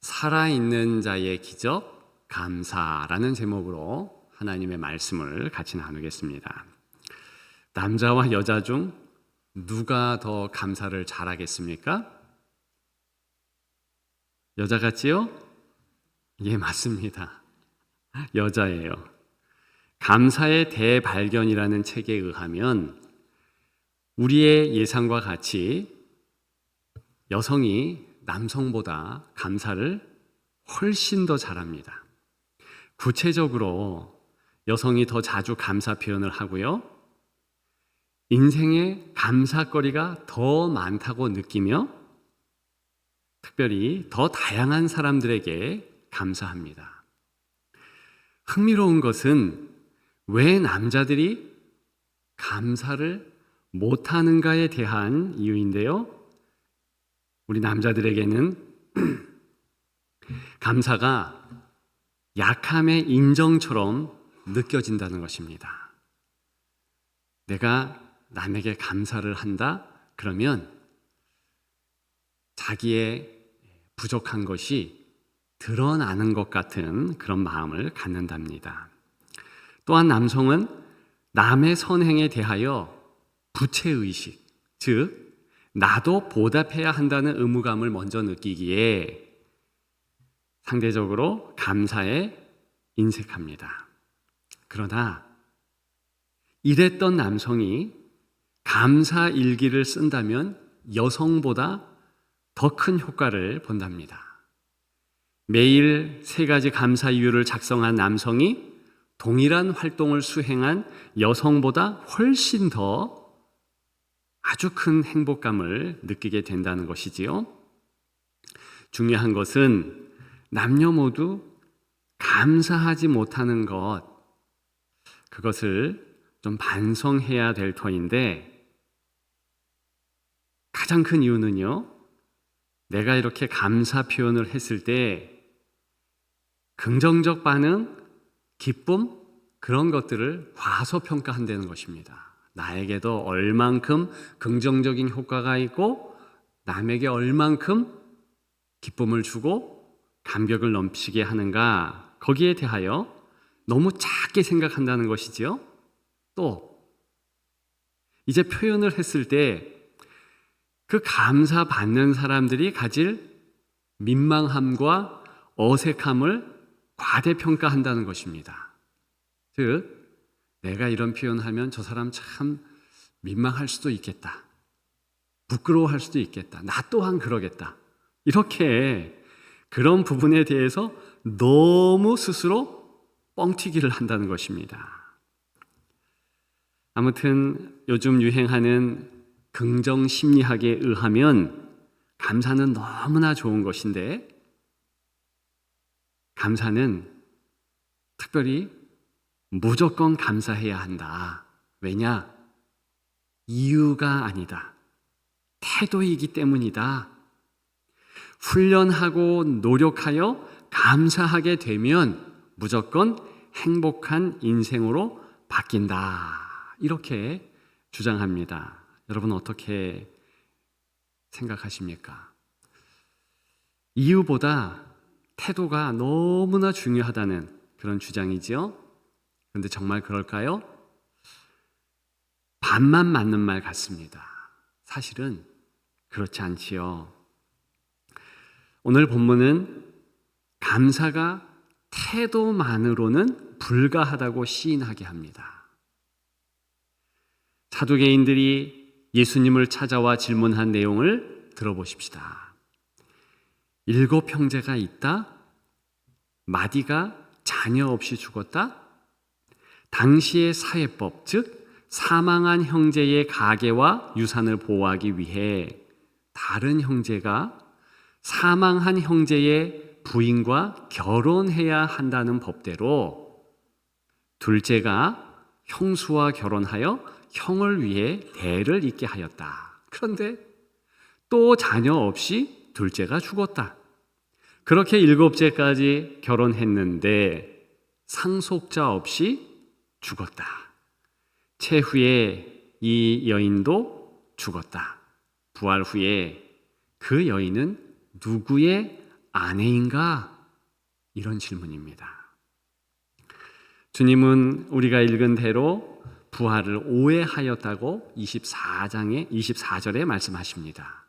살아있는 자의 기적 감사라는 제목으로 하나님의 말씀을 같이 나누겠습니다. 남자와 여자 중 누가 더 감사를 잘하겠습니까? 여자 같지요? 예, 맞습니다. 여자예요. 감사의 대발견이라는 책에 의하면 우리의 예상과 같이 여성이 남성보다 감사를 훨씬 더 잘합니다. 구체적으로 여성이 더 자주 감사 표현을 하고요. 인생에 감사거리가 더 많다고 느끼며 특별히 더 다양한 사람들에게 감사합니다. 흥미로운 것은 왜 남자들이 감사를 못하는가에 대한 이유인데요. 우리 남자들에게는 감사가 약함의 인정처럼 느껴진다는 것입니다. 내가 남에게 감사를 한다? 그러면 자기의 부족한 것이 드러나는 것 같은 그런 마음을 갖는답니다. 또한 남성은 남의 선행에 대하여 부채의식, 즉 나도 보답해야 한다는 의무감을 먼저 느끼기에 상대적으로 감사에 인색합니다. 그러나 이랬던 남성이 감사 일기를 쓴다면 여성보다 더 큰 효과를 본답니다. 매일 3가지 감사 이유를 작성한 남성이 동일한 활동을 수행한 여성보다 훨씬 더 아주 큰 행복감을 느끼게 된다는 것이지요. 중요한 것은 남녀 모두 감사하지 못하는 것, 그것을 좀 반성해야 될 터인데 가장 큰 이유는요, 내가 이렇게 감사 표현을 했을 때 긍정적 반응, 기쁨, 그런 것들을 과소평가한다는 것입니다. 나에게도 얼만큼 긍정적인 효과가 있고 남에게 얼만큼 기쁨을 주고 감격을 넘치게 하는가, 거기에 대하여 너무 작게 생각한다는 것이지요. 또 이제 표현을 했을 때 그 감사받는 사람들이 가질 민망함과 어색함을 과대평가한다는 것입니다. 즉 내가 이런 표현하면 저 사람 참 민망할 수도 있겠다, 부끄러워할 수도 있겠다, 나 또한 그러겠다, 이렇게 그런 부분에 대해서 너무 스스로 뻥튀기를 한다는 것입니다. 아무튼 요즘 유행하는 긍정 심리학에 의하면 감사는 너무나 좋은 것인데 감사는 특별히 무조건 감사해야 한다. 왜냐? 이유가 아니다. 태도이기 때문이다. 훈련하고 노력하여 감사하게 되면 무조건 행복한 인생으로 바뀐다. 이렇게 주장합니다. 여러분 어떻게 생각하십니까? 이유보다 태도가 너무나 중요하다는 그런 주장이지요. 그런데 정말 그럴까요? 반만 맞는 말 같습니다. 사실은 그렇지 않지요. 오늘 본문은 감사가 태도만으로는 불가하다고 시인하게 합니다. 사두개인들이 예수님을 찾아와 질문한 내용을 들어보십시다. 7 형제가 있다? 마디가 자녀 없이 죽었다? 당시의 사회법, 즉 사망한 형제의 가계와 유산을 보호하기 위해 다른 형제가 사망한 형제의 부인과 결혼해야 한다는 법대로 둘째가 형수와 결혼하여 형을 위해 대를 잇게 하였다. 그런데 또 자녀 없이 둘째가 죽었다. 그렇게 7째까지 결혼했는데 상속자 없이 죽었다. 채후에 이 여인도 죽었다. 부활 후에 그 여인은 누구의 아내인가? 이런 질문입니다. 주님은 우리가 읽은 대로 부활을 오해하였다고 24절에 말씀하십니다.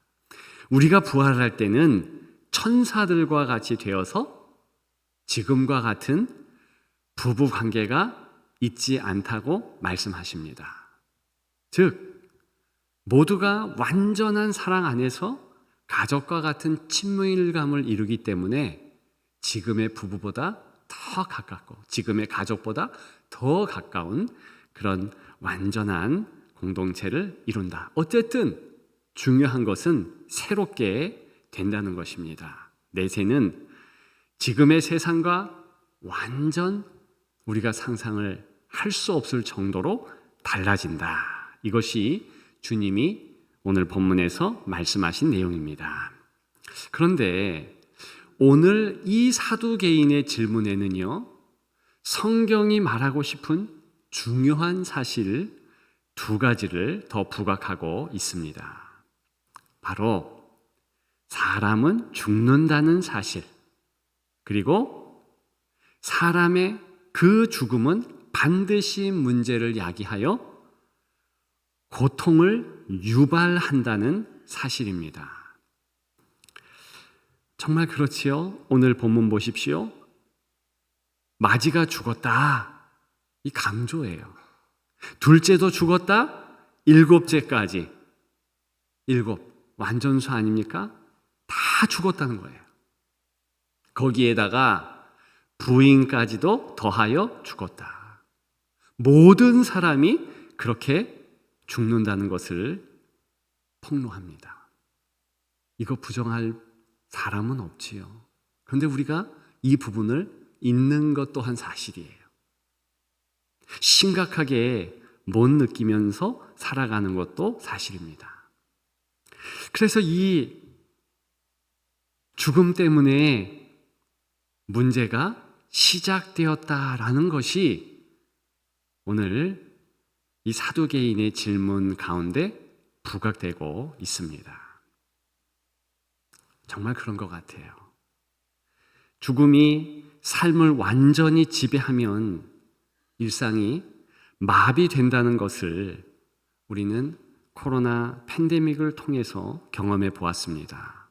우리가 부활할 때는 천사들과 같이 되어서 지금과 같은 부부 관계가 있지 않다고 말씀하십니다. 즉, 모두가 완전한 사랑 안에서 가족과 같은 친밀감을 이루기 때문에 지금의 부부보다 더 가깝고 지금의 가족보다 더 가까운 그런 완전한 공동체를 이룬다. 어쨌든 중요한 것은 새롭게 된다는 것입니다. 내세는 지금의 세상과 완전 우리가 상상을 할 수 없을 정도로 달라진다. 이것이 주님이 오늘 본문에서 말씀하신 내용입니다. 그런데 오늘 이 사두개인의 질문에는요, 성경이 말하고 싶은 중요한 사실 두 가지를 더 부각하고 있습니다. 바로 사람은 죽는다는 사실, 그리고 사람의 그 죽음은 반드시 문제를 야기하여 고통을 유발한다는 사실입니다. 정말 그렇지요? 오늘 본문 보십시오. 마지가 죽었다. 이 강조예요. 둘째도 죽었다. 일곱째까지. 일곱. 완전수 아닙니까? 다 죽었다는 거예요. 거기에다가 부인까지도 더하여 죽었다. 모든 사람이 그렇게 죽는다는 것을 폭로합니다. 이거 부정할 사람은 없지요. 그런데 우리가 이 부분을 잊는 것 또한 사실이에요. 심각하게 못 느끼면서 살아가는 것도 사실입니다. 그래서 이 죽음 때문에 문제가 시작되었다라는 것이 오늘 이 사두개인의 질문 가운데 부각되고 있습니다. 정말 그런 것 같아요. 죽음이 삶을 완전히 지배하면 일상이 마비된다는 것을 우리는 코로나 팬데믹을 통해서 경험해 보았습니다.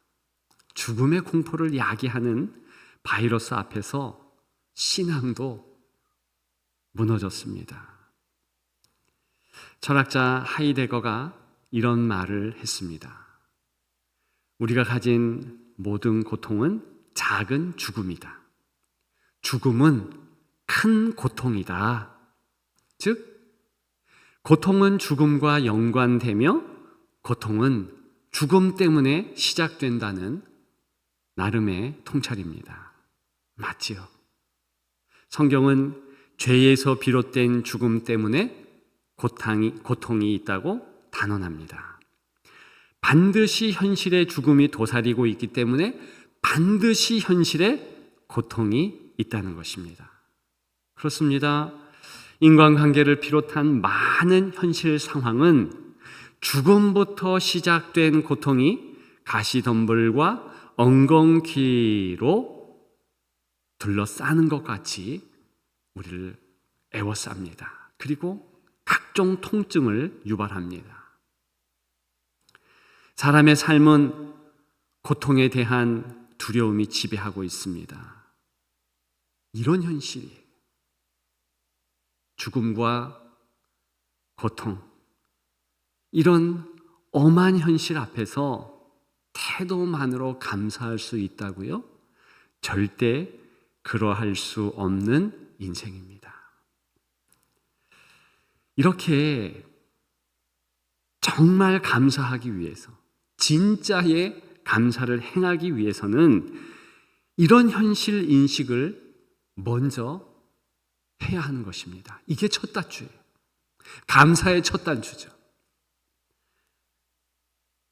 죽음의 공포를 야기하는 바이러스 앞에서 신앙도 무너졌습니다. 철학자 하이데거가 이런 말을 했습니다. 우리가 가진 모든 고통은 작은 죽음이다. 죽음은 큰 고통이다. 즉, 고통은 죽음과 연관되며 고통은 죽음 때문에 시작된다는 나름의 통찰입니다. 맞지요? 성경은 죄에서 비롯된 죽음 때문에 고통이 있다고 단언합니다. 반드시 현실의 죽음이 도사리고 있기 때문에 반드시 현실의 고통이 있다는 것입니다. 그렇습니다. 인간관계를 비롯한 많은 현실 상황은 죽음부터 시작된 고통이 가시덤불과 엉겅퀴로 둘러싸는 것 같이 우리를 애워쌉니다. 그리고 각종 통증을 유발합니다. 사람의 삶은 고통에 대한 두려움이 지배하고 있습니다. 이런 현실이 죽음과 고통, 이런 엄한 현실 앞에서 태도만으로 감사할 수 있다고요? 절대 그러할 수 없는 인생입니다. 이렇게 정말 감사하기 위해서, 진짜의 감사를 행하기 위해서는 이런 현실 인식을 먼저 해야 하는 것입니다. 이게 첫 단추예요. 감사의 첫 단추죠.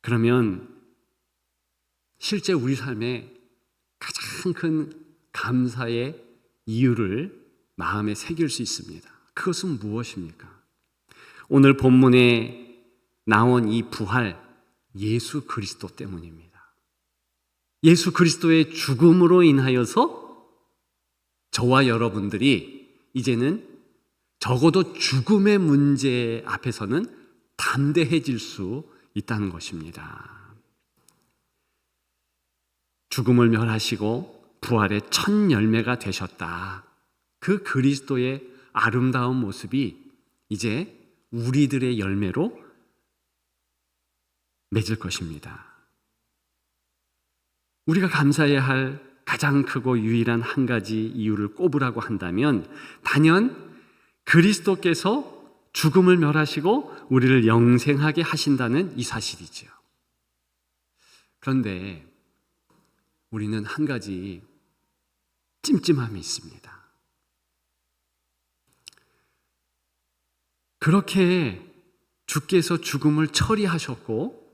그러면 실제 우리 삶에 가장 큰 감사의 이유를 마음에 새길 수 있습니다. 그것은 무엇입니까? 오늘 본문에 나온 이 부활, 예수 그리스도 때문입니다. 예수 그리스도의 죽음으로 인하여서 저와 여러분들이 이제는 적어도 죽음의 문제 앞에서는 담대해질 수 있다는 것입니다. 죽음을 멸하시고 부활의 첫 열매가 되셨다. 그 그리스도의 아름다운 모습이 이제 우리들의 열매로 맺을 것입니다. 우리가 감사해야 할 가장 크고 유일한 한 가지 이유를 꼽으라고 한다면 단연 그리스도께서 죽음을 멸하시고 우리를 영생하게 하신다는 이 사실이죠. 그런데 우리는 한 가지 찜찜함이 있습니다. 그렇게 주께서 죽음을 처리하셨고,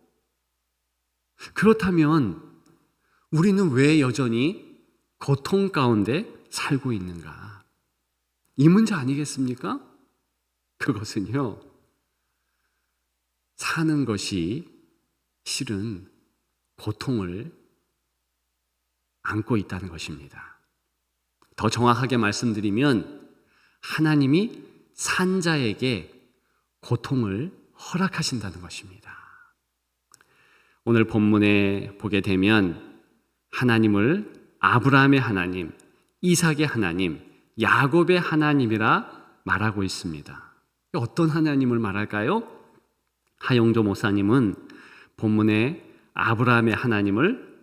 그렇다면 우리는 왜 여전히 고통 가운데 살고 있는가? 이 문제 아니겠습니까? 그것은요, 사는 것이 실은 고통을 안고 있다는 것입니다. 더 정확하게 말씀드리면 하나님이 산자에게 고통을 허락하신다는 것입니다. 오늘 본문에 보게 되면 하나님을 아브라함의 하나님, 이삭의 하나님, 야곱의 하나님이라 말하고 있습니다. 어떤 하나님을 말할까요? 하영조 목사님은 본문에 아브라함의 하나님을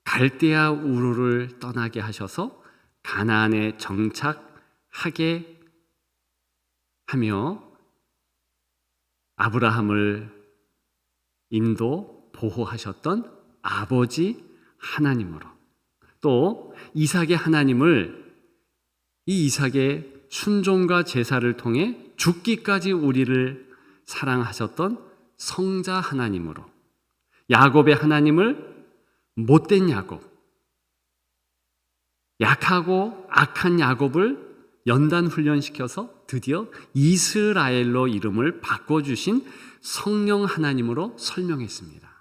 갈대아 우르를 떠나게 하셔서 가나안에 정착하게 하며 아브라함을 인도 보호하셨던 아버지 하나님으로, 또 이삭의 하나님을 이 이삭의 순종과 제사를 통해 죽기까지 우리를 사랑하셨던 성자 하나님으로, 야곱의 하나님을 못된 야곱, 약하고 악한 야곱을 연단 훈련시켜서 드디어 이스라엘로 이름을 바꿔주신 성령 하나님으로 설명했습니다.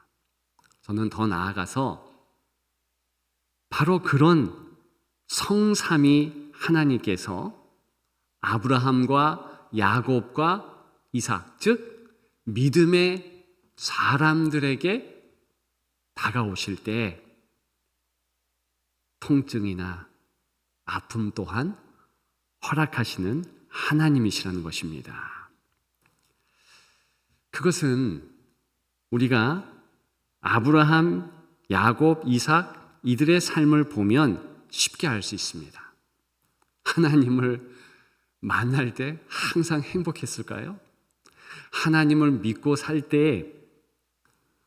저는 더 나아가서 바로 그런 성삼위 하나님께서 아브라함과 야곱과 이삭, 즉 믿음의 사람들에게 다가오실 때 통증이나 아픔 또한 허락하시는 하나님이시라는 것입니다. 그것은 우리가 아브라함, 야곱, 이삭 이들의 삶을 보면 쉽게 알 수 있습니다. 하나님을 만날 때 항상 행복했을까요? 하나님을 믿고 살 때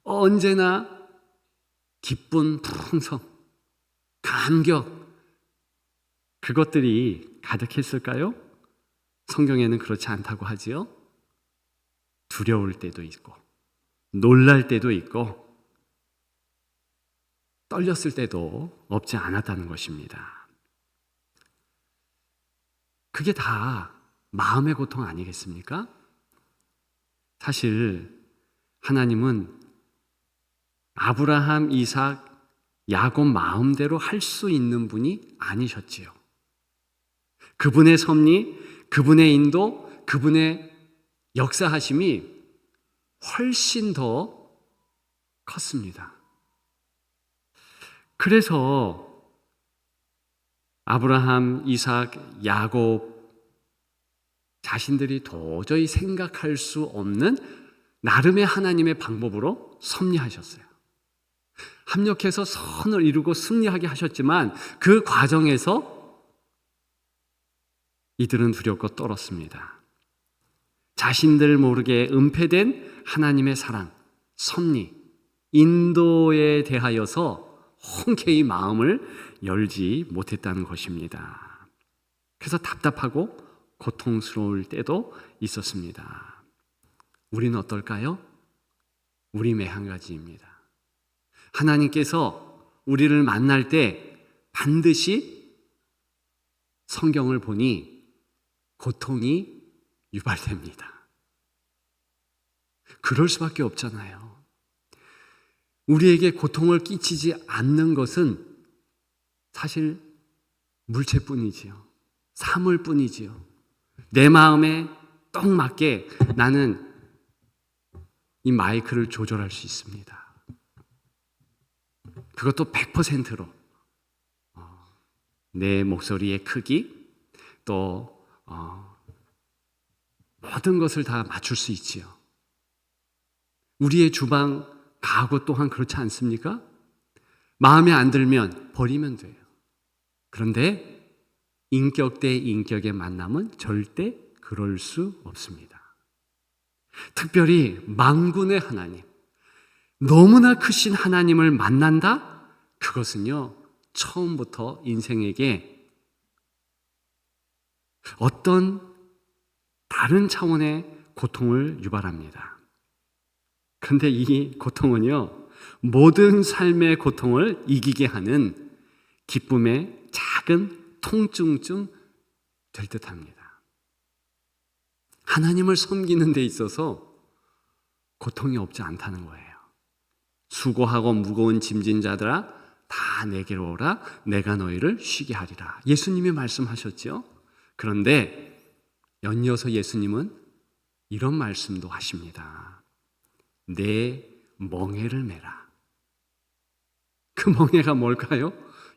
언제나 기쁜 풍성, 감격, 그것들이 가득했을까요? 성경에는 그렇지 않다고 하지요. 두려울 때도 있고, 놀랄 때도 있고, 떨렸을 때도 없지 않았다는 것입니다. 그게 다 마음의 고통 아니겠습니까? 사실 하나님은 아브라함, 이삭, 야곱 마음대로 할 수 있는 분이 아니셨지요. 그분의 섭리, 그분의 인도, 그분의 역사하심이 훨씬 더 컸습니다. 그래서 아브라함, 이삭, 야곱 자신들이 도저히 생각할 수 없는 나름의 하나님의 방법으로 섭리하셨어요. 합력해서 선을 이루고 승리하게 하셨지만 그 과정에서 이들은 두렵고 떨었습니다. 자신들 모르게 은폐된 하나님의 사랑, 섭리, 인도에 대하여서 흔쾌히 마음을 열지 못했다는 것입니다. 그래서 답답하고 고통스러울 때도 있었습니다. 우리는 어떨까요? 우리 매한가지입니다. 하나님께서 우리를 만날 때 반드시 성경을 보니 고통이 유발됩니다. 그럴 수밖에 없잖아요. 우리에게 고통을 끼치지 않는 것은 사실 물체뿐이지요. 사물뿐이지요. 내 마음에 딱 맞게 나는 이 마이크를 조절할 수 있습니다. 그것도 100%로 내 목소리의 크기 또 모든 것을 다 맞출 수 있지요. 우리의 주방 가구 또한 그렇지 않습니까? 마음에 안 들면 버리면 돼요. 그런데 인격 대 인격의 만남은 절대 그럴 수 없습니다. 특별히 만군의 하나님, 너무나 크신 하나님을 만난다? 그것은요, 처음부터 인생에게 어떤 다른 차원의 고통을 유발합니다. 그런데 이 고통은요, 모든 삶의 고통을 이기게 하는 기쁨의 작은 통증쯤 될 듯합니다. 하나님을 섬기는 데 있어서 고통이 없지 않다는 거예요. 수고하고 무거운 짐진 자들아 다 내게로 오라 내가 너희를 쉬게 하리라. 예수님이 말씀하셨죠. 그런데 연이어서 예수님은 이런 말씀도 하십니다. 내 멍에를 메라. 그 멍에가 뭘까요?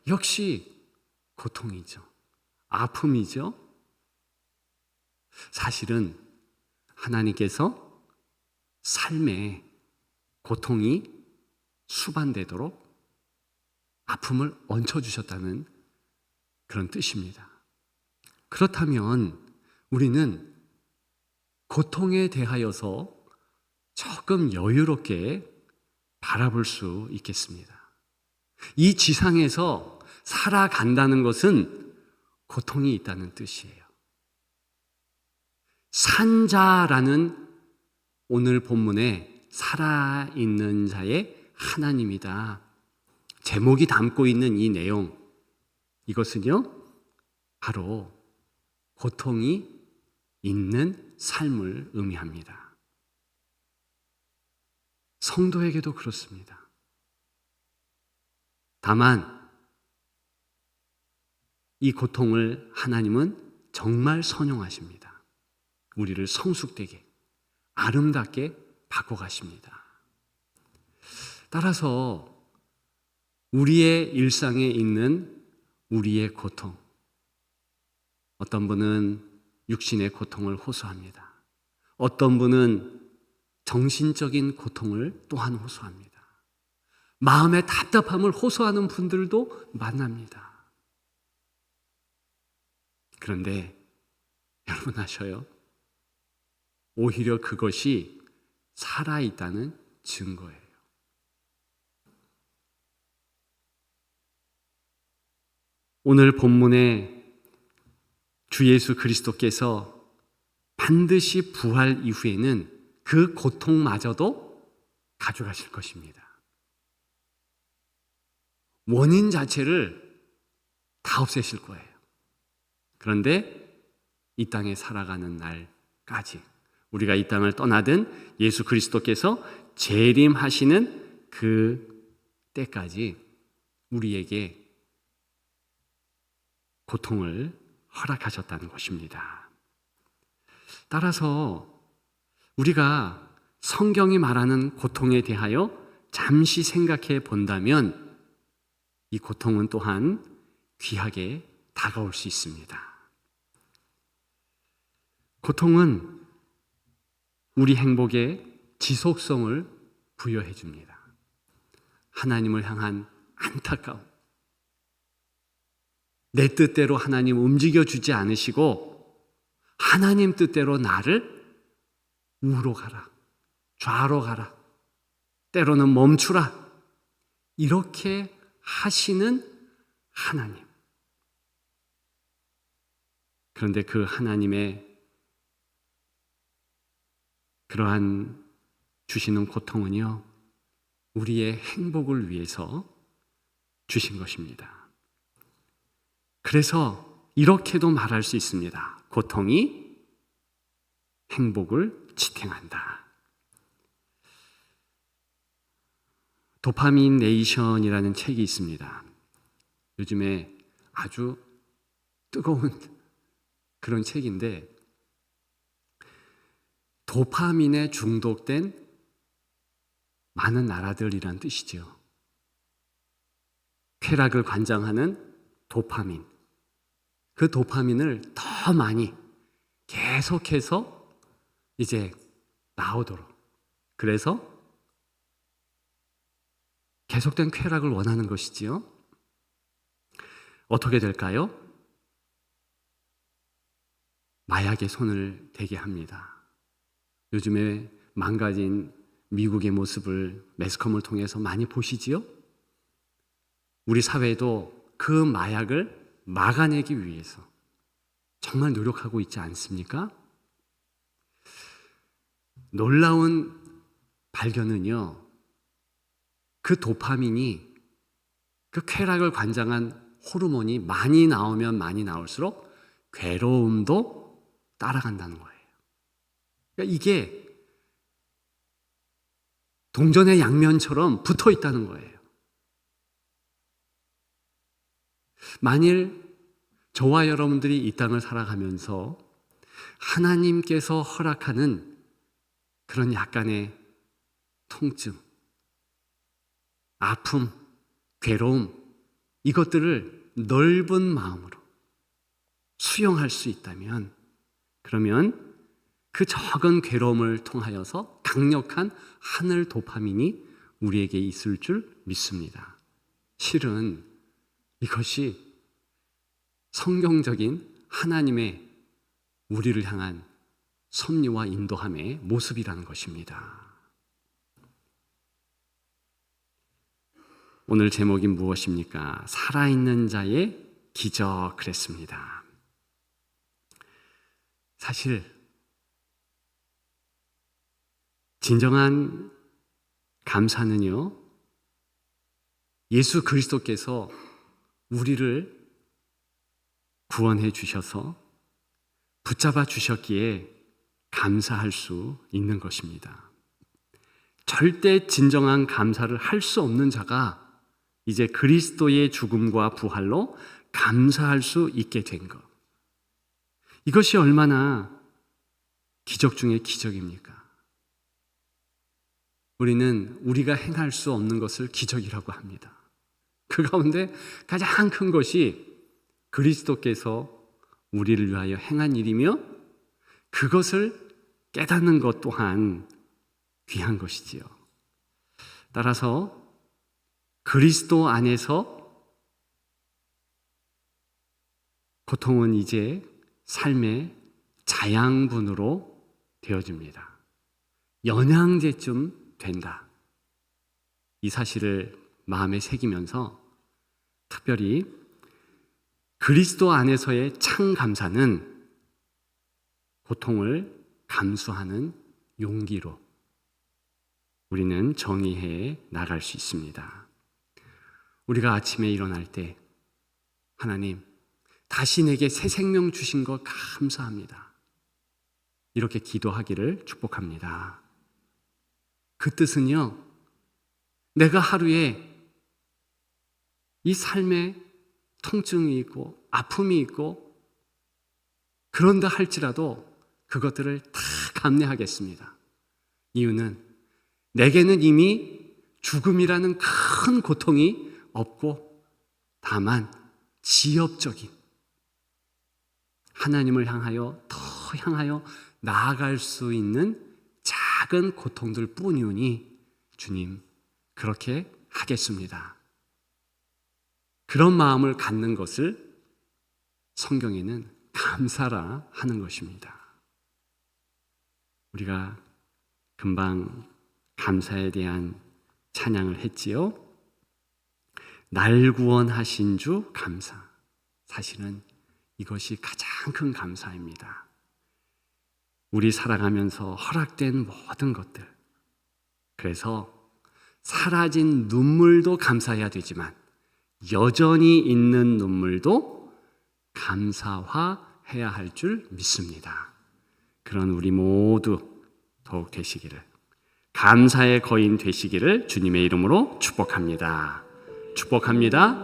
역시 고통이죠. 아픔이죠. 사실은 하나님께서 삶에 고통이 수반되도록 아픔을 얹혀주셨다는 그런 뜻입니다. 그렇다면 우리는 고통에 대하여서 조금 여유롭게 바라볼 수 있겠습니다. 이 지상에서 살아간다는 것은 고통이 있다는 뜻이에요. 산자라는 오늘 본문에 살아있는 자의 하나님이다. 제목이 담고 있는 이 내용, 이것은요, 바로 고통이 있는 삶을 의미합니다. 성도에게도 그렇습니다. 다만 이 고통을 하나님은 정말 선용하십니다. 우리를 성숙되게 아름답게 바꿔가십니다. 따라서 우리의 일상에 있는 우리의 고통, 어떤 분은 육신의 고통을 호소합니다. 어떤 분은 정신적인 고통을 또한 호소합니다. 마음의 답답함을 호소하는 분들도 만납니다. 그런데 여러분 아셔요? 오히려 그것이 살아있다는 증거예요. 오늘 본문에 주 예수 그리스도께서 반드시 부활 이후에는 그 고통마저도 가져가실 것입니다. 원인 자체를 다 없애실 거예요. 그런데 이 땅에 살아가는 날까지, 우리가 이 땅을 떠나든 예수 그리스도께서 재림하시는 그 때까지 우리에게 고통을 허락하셨다는 것입니다. 따라서 우리가 성경이 말하는 고통에 대하여 잠시 생각해 본다면 이 고통은 또한 귀하게 다가올 수 있습니다. 고통은 우리 행복에 지속성을 부여해 줍니다. 하나님을 향한 안타까움, 내 뜻대로 하나님 움직여주지 않으시고 하나님 뜻대로 나를 우로 가라, 좌로 가라, 때로는 멈추라, 이렇게 하시는 하나님. 그런데 그 하나님의 그러한 주시는 고통은요, 우리의 행복을 위해서 주신 것입니다. 그래서 이렇게도 말할 수 있습니다. 고통이 행복을 지탱한다. 도파민 네이션이라는 책이 있습니다. 요즘에 아주 뜨거운 그런 책인데, 도파민에 중독된 많은 나라들이란 뜻이죠. 쾌락을 관장하는 도파민, 그 도파민을 더 많이 계속해서 이제 나오도록, 그래서 계속된 쾌락을 원하는 것이지요. 어떻게 될까요? 마약에 손을 대게 합니다. 요즘에 망가진 미국의 모습을 매스컴을 통해서 많이 보시지요? 우리 사회도 그 마약을 막아내기 위해서 정말 노력하고 있지 않습니까? 놀라운 발견은요, 그 도파민이, 그 쾌락을 관장한 호르몬이 많이 나오면 많이 나올수록 괴로움도 따라간다는 거예요. 그러니까 이게 동전의 양면처럼 붙어 있다는 거예요. 만일 저와 여러분들이 이 땅을 살아가면서 하나님께서 허락하는 그런 약간의 통증, 아픔, 괴로움, 이것들을 넓은 마음으로 수용할 수 있다면, 그러면 그 적은 괴로움을 통하여서 강력한 하늘 도파민이 우리에게 있을 줄 믿습니다. 실은 이것이 성경적인 하나님의 우리를 향한 섭리와 인도함의 모습이라는 것입니다. 오늘 제목이 무엇입니까? 살아있는 자의 기적 그랬습니다. 사실 진정한 감사는요, 예수 그리스도께서 우리를 구원해 주셔서 붙잡아 주셨기에 감사할 수 있는 것입니다. 절대 진정한 감사를 할 수 없는 자가 이제 그리스도의 죽음과 부활로 감사할 수 있게 된 것, 이것이 얼마나 기적 중의 기적입니까? 우리는 우리가 행할 수 없는 것을 기적이라고 합니다. 그 가운데 가장 큰 것이 그리스도께서 우리를 위하여 행한 일이며, 그것을 깨닫는 것 또한 귀한 것이지요. 따라서 그리스도 안에서 고통은 이제 삶의 자양분으로 되어집니다. 영양제쯤 된다. 이 사실을 마음에 새기면서 특별히 그리스도 안에서의 참 감사는 고통을 감수하는 용기로 우리는 정의해 나갈 수 있습니다. 우리가 아침에 일어날 때, 하나님, 다시 내게 새 생명 주신 것 감사합니다, 이렇게 기도하기를 축복합니다. 그 뜻은요, 내가 하루에 이 삶에 통증이 있고 아픔이 있고 그런다 할지라도 그것들을 다 감내하겠습니다. 이유는 내게는 이미 죽음이라는 큰 고통이 없고, 다만 지엽적인 하나님을 향하여 더 향하여 나아갈 수 있는 작은 고통들 뿐이오니 주님, 그렇게 하겠습니다. 그런 마음을 갖는 것을 성경에는 감사라 하는 것입니다. 우리가 금방 감사에 대한 찬양을 했지요. 날 구원하신 주 감사. 사실은 이것이 가장 큰 감사입니다. 우리 살아가면서 허락된 모든 것들, 그래서 사라진 눈물도 감사해야 되지만 여전히 있는 눈물도 감사화해야 할 줄 믿습니다. 그런 우리 모두 더욱 되시기를 감사의 거인 되시기를 주님의 이름으로 축복합니다. 축복합니다.